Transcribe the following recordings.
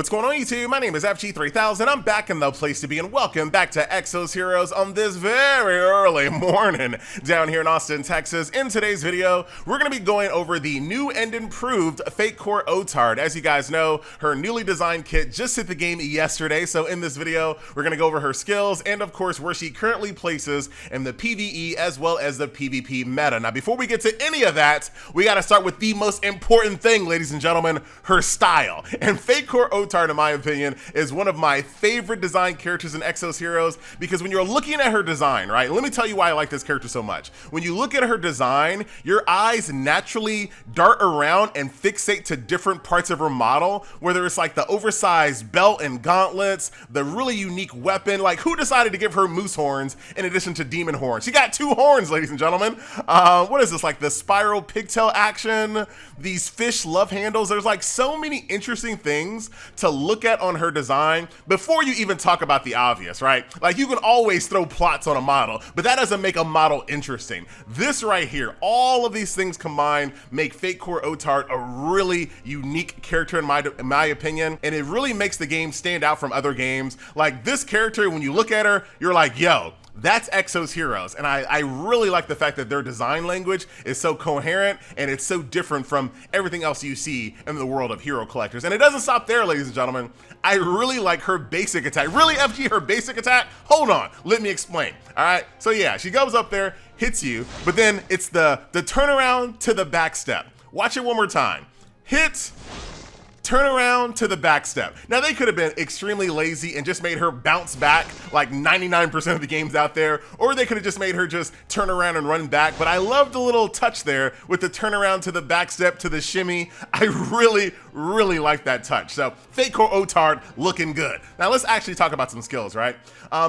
What's going on YouTube? My name is FG3000. I'm back in the place to be, and welcome back to Exos Heroes on this very early morning down here in Austin, Texas. In today's video, we're going to be going over the new and improved Fatecore Otard. As you guys know, her newly designed kit just hit the game yesterday, so in this video, we're going to go over her skills and of course where she currently places in the PvE as well as the PvP meta. Now before we get to any of that, we got to start with the most important thing, ladies and gentlemen, her style. And Fatecore Otard, in my opinion, is one of my favorite design characters in Exos Heroes, because when you're looking at her design, right, let me tell you why I like this character so much. When you look at her design, your eyes naturally dart around and fixate to different parts of her model, whether it's like the oversized belt and gauntlets, the really unique weapon. Like, who decided to give her moose horns in addition to demon horns? She got 2 horns, ladies and gentlemen. What is this, like the spiral pigtail action, these fish love handles? There's like so many interesting things to look at on her design before you even talk about the obvious, right? Like, you can always throw plots on a model, but that doesn't make a model interesting. This right here, all of these things combined make Fatecore Otard a really unique character in my opinion, and it really makes the game stand out from other games. Like, this character, when you look at her, you're like, yo, that's Exos Heroes. And I really like the fact that their design language is so coherent and it's so different from everything else you see in the world of hero collectors. And it doesn't stop there, ladies and gentlemen. I really like her basic attack. Really, FG, her basic attack? Hold on, let me explain. All right, so yeah, she goes up there, hits you, but then it's the turnaround to the back step. Watch it one more time. Hit, turn around to the back step. Now, they could have been extremely lazy and just made her bounce back like 99% of the games out there, or they could have just made her just turn around and run back. But I love the little touch there with the turnaround to the back step to the shimmy. I really like that touch. So Fatecore Otard looking good. Now let's actually talk about some skills, right?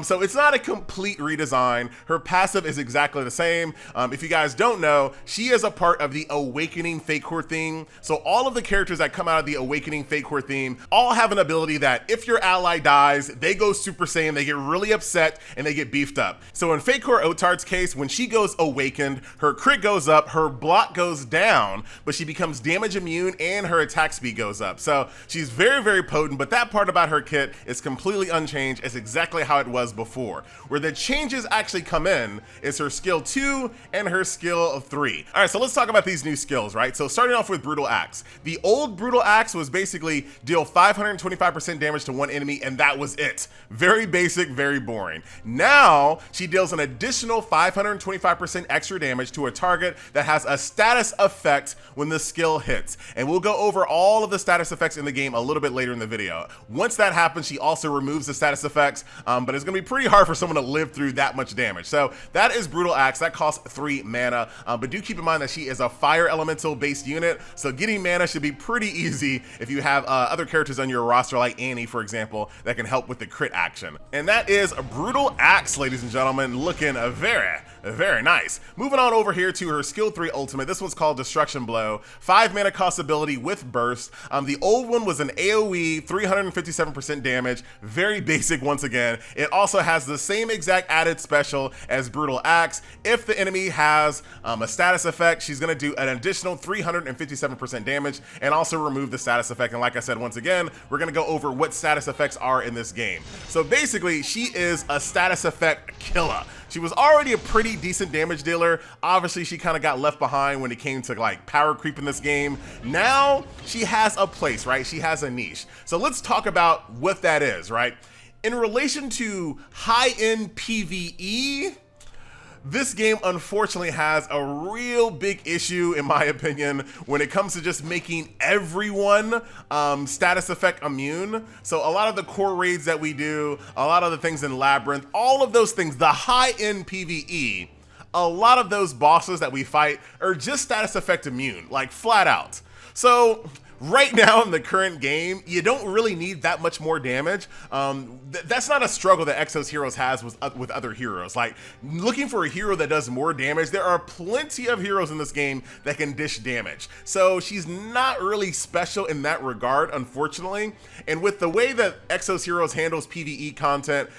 So it's not a complete redesign. Her passive is exactly the same. If you guys don't know, she is a part of the Awakening Fatecore theme. So all of the characters that come out of the Awakening Fatecore theme all have an ability that if your ally dies, they go Super Saiyan, they get really upset, and they get beefed up. So in Fatecore Otard's case, when she goes awakened, her crit goes up, her block goes down, but she becomes damage immune and her attack speed goes up. So she's very potent, but that part about her kit is completely unchanged. It's exactly how it was before. Where the changes actually come in is her skill 2 and her skill 3. All right, so let's talk about these new skills, right? So starting off with Brutal Axe. The old Brutal Axe was basically deal 525% damage to one enemy, and that was it. Very basic, very boring. Now she deals an additional 525% extra damage to a target that has a status effect when the skill hits. And we'll go over all of the status effects in the game a little bit later in the video. Once that happens, she also removes the status effects, but it's gonna be pretty hard for someone to live through that much damage. So that is Brutal Axe. That costs 3 mana, but do keep in mind that she is a fire elemental based unit, so getting mana should be pretty easy if you have other characters on your roster like Annie, for example, that can help with the crit action. And that is Brutal Axe, ladies and gentlemen, looking very nice. Moving on over here to her skill 3 ultimate. This one's called Destruction Blow. 5 mana cost ability with burst. The old one was an AoE, 357% damage. Very basic once again. It also has the same exact added special as Brutal Axe. If the enemy has a status effect, she's gonna do an additional 357% damage and also remove the status effect. And like I said, once again, we're gonna go over what status effects are in this game. So basically, she is a status effect killer. She was already a pretty decent damage dealer. Obviously, she kind of got left behind when it came to like power creep in this game. Now she has a place, right? She has a niche. So let's talk about what that is, right? In relation to high-end PvE, this game unfortunately has a real big issue, in my opinion, when it comes to just making everyone status effect immune. So a lot of the core raids that we do, a lot of the things in Labyrinth, all of those things, the high-end PvE, a lot of those bosses that we fight are just status effect immune, like flat out. So right now in the current game, you don't really need that much more damage. That's not a struggle that Exos Heroes has with other heroes. Like, looking for a hero that does more damage, there are plenty of heroes in this game that can dish damage. So she's not really special in that regard, unfortunately. And with the way that Exos Heroes handles PvE content,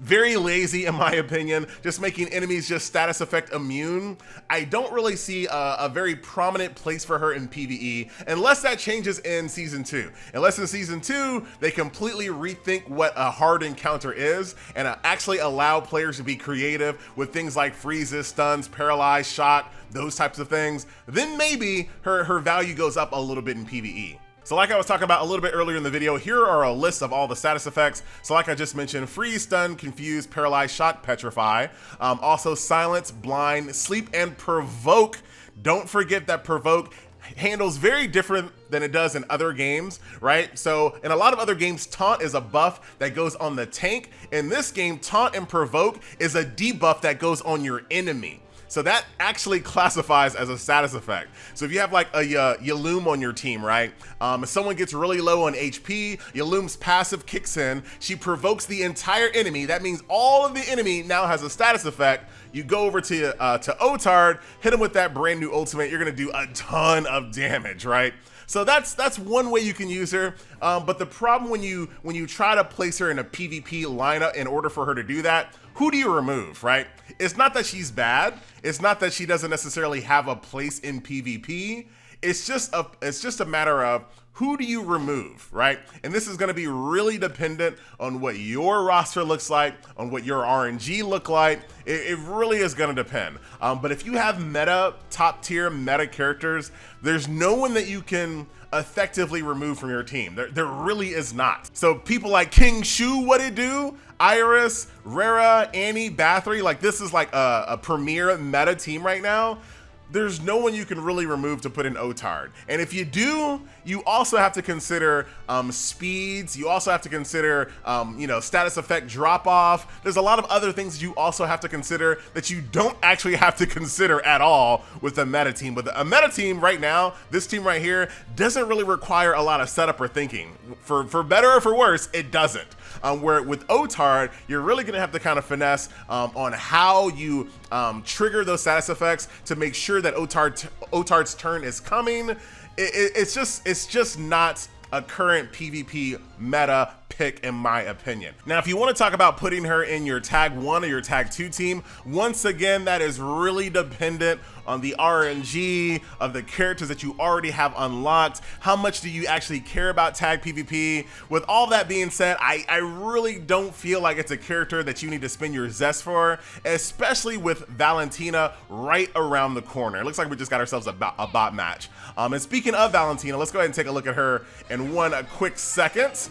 very lazy in my opinion, just making enemies just status effect immune. I don't really see a very prominent place for her in PvE unless that changes in Season 2. Unless in Season 2, they completely rethink what a hard encounter is and actually allow players to be creative with things like freezes, stuns, paralyze, shock, those types of things, then maybe her value goes up a little bit in PvE. So like I was talking about a little bit earlier in the video, here are a list of all the status effects. So like I just mentioned, freeze, stun, confuse, paralyze, shock, petrify. Also silence, blind, sleep, and provoke. Don't forget that provoke handles very different than it does in other games, right? So in a lot of other games, taunt is a buff that goes on the tank. In this game, taunt and provoke is a debuff that goes on your enemy. So that actually classifies as a status effect. So if you have like a Yulum on your team, right? If someone gets really low on HP, Yulum's passive kicks in, she provokes the entire enemy. That means all of the enemy now has a status effect. You go over to Otard, hit him with that brand new ultimate, you're gonna do a ton of damage, right? So that's one way you can use her, but the problem when you try to place her in a PvP lineup in order for her to do that, who do you remove, right? It's not that she's bad. It's not that she doesn't necessarily have a place in PvP. It's just a matter of who do you remove, right? And this is gonna be really dependent on what your roster looks like, on what your RNG look like. It really is gonna depend. But if you have top tier meta characters, there's no one that you can effectively remove from your team. There really is not. So people like King Shu, what it do? Iris, Rara, Annie, Bathory, like this is like a premier meta team right now. There's no one you can really remove to put in Otard. And if you do, you also have to consider speeds. You also have to consider, status effect drop off. There's a lot of other things you also have to consider that you don't actually have to consider at all with a meta team. But a meta team right now, this team right here, doesn't really require a lot of setup or thinking. For better or for worse, it doesn't. Where with Otard, you're really gonna have to kind of finesse on how you trigger those status effects to make sure that Otard's turn is coming. It's just not a current PvP meta pick in my opinion. Now, if you want to talk about putting her in your tag 1 or your tag 2 team, once again, that is really dependent on the RNG of the characters that you already have unlocked. How much do you actually care about tag PvP? With all that being said, I really don't feel like it's a character that you need to spend your zest for, especially with Valentina right around the corner. It looks like we just got ourselves a bot match. And speaking of Valentina, let's go ahead and take a look at her in one quick second.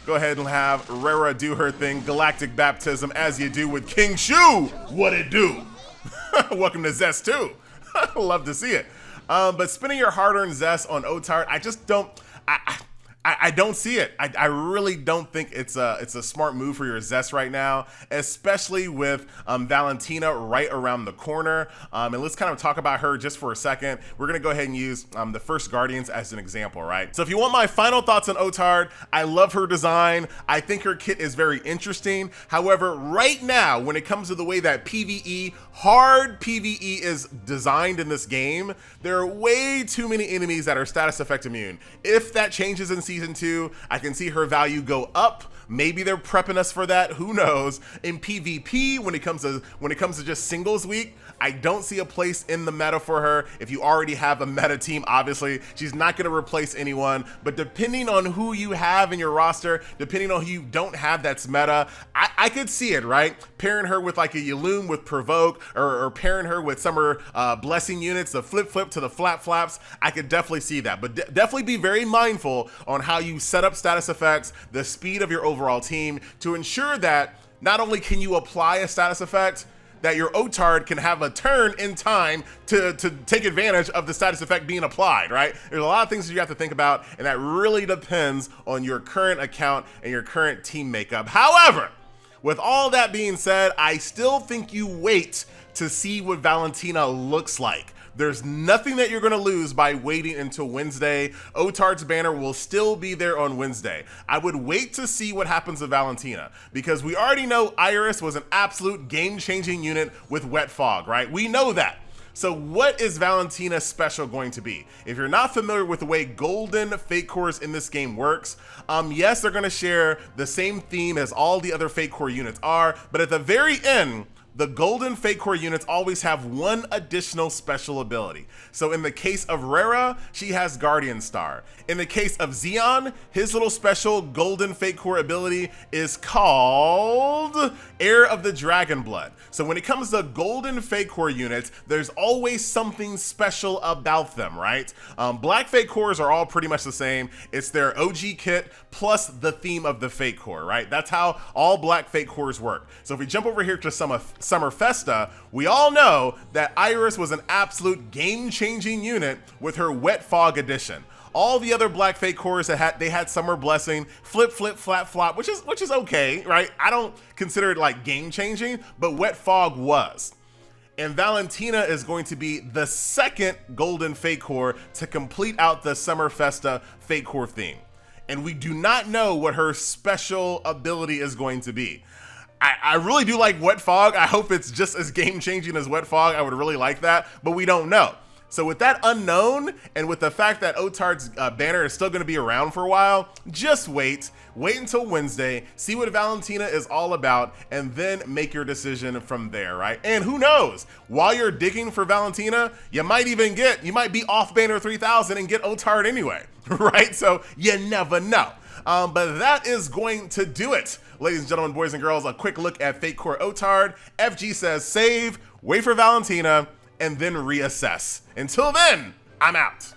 Go ahead and have Rara do her thing, galactic baptism, as you do with King Shu. What it do? Welcome to Zest 2. Love to see it. But spending your hard-earned Zest on Otard, I just don't. I don't see it. I really don't think it's a smart move for your Zest right now, especially with Valentina right around the corner. And let's kind of talk about her just for a second. We're gonna go ahead and use the first Guardians as an example, right? So if you want my final thoughts on Otard, I love her design. I think her kit is very interesting. However, right now, when it comes to the way that hard PvE is designed in this game, there are way too many enemies that are status effect immune. If that changes in Season 2, I can see her value go up. Maybe they're prepping us for that, who knows. In PvP, when it comes to just singles week, I don't see a place in the meta for her. If you already have a meta team, obviously, she's not gonna replace anyone, but depending on who you have in your roster, depending on who you don't have that's meta, I could see it, right? Pairing her with like a Yulum with Provoke, or pairing her with some of her blessing units, the flip to the flaps, I could definitely see that. But definitely be very mindful on how you set up status effects, the speed of your overall team, to ensure that not only can you apply a status effect, that your Otard can have a turn in time to take advantage of the status effect being applied, right? There's a lot of things that you have to think about, and that really depends on your current account and your current team makeup. However, with all that being said, I still think you wait to see what Valentina looks like. There's nothing that you're gonna lose by waiting until Wednesday. Otard's banner will still be there on Wednesday. I would wait to see what happens to Valentina, because we already know Iris was an absolute game-changing unit with Wet Fog, right? We know that. So what is Valentina special going to be? If you're not familiar with the way golden Fatecore in this game works, yes, they're gonna share the same theme as all the other Fatecore units are, but at the very end, the golden Fatecore units always have one additional special ability. So in the case of Rara, she has Guardian Star. In the case of Zeon, his little special golden Fatecore ability is called Heir of the Dragon Blood. So when it comes to golden Fatecore units, there's always something special about them, right? Black Fatecores are all pretty much the same. It's their OG kit plus the theme of the Fatecore, right? That's how all black Fatecores work. So if we jump over here to Summer Festa, we all know that Iris was an absolute game-changing unit with her Wet Fog edition. All the other black Fatecores that they had Summer Blessing, flip, flip, flap, flop, which is okay, right? I don't consider it like game-changing, but Wet Fog was. And Valentina is going to be the second golden Fatecore to complete out the Summer Festa Fatecore theme. And we do not know what her special ability is going to be. I really do like Wet Fog. I hope it's just as game-changing as Wet Fog. I would really like that, but we don't know. So with that unknown, and with the fact that Otard's banner is still going to be around for a while, just wait until Wednesday, see what Valentina is all about, and then make your decision from there, right? And who knows, while you're digging for Valentina, you might be off banner 3000 and get Otard anyway, right? So you never know. But that is going to do it. Ladies and gentlemen, boys and girls, a quick look at Fatecore Otard. FG says save, wait for Valentina, and then reassess. Until then, I'm out.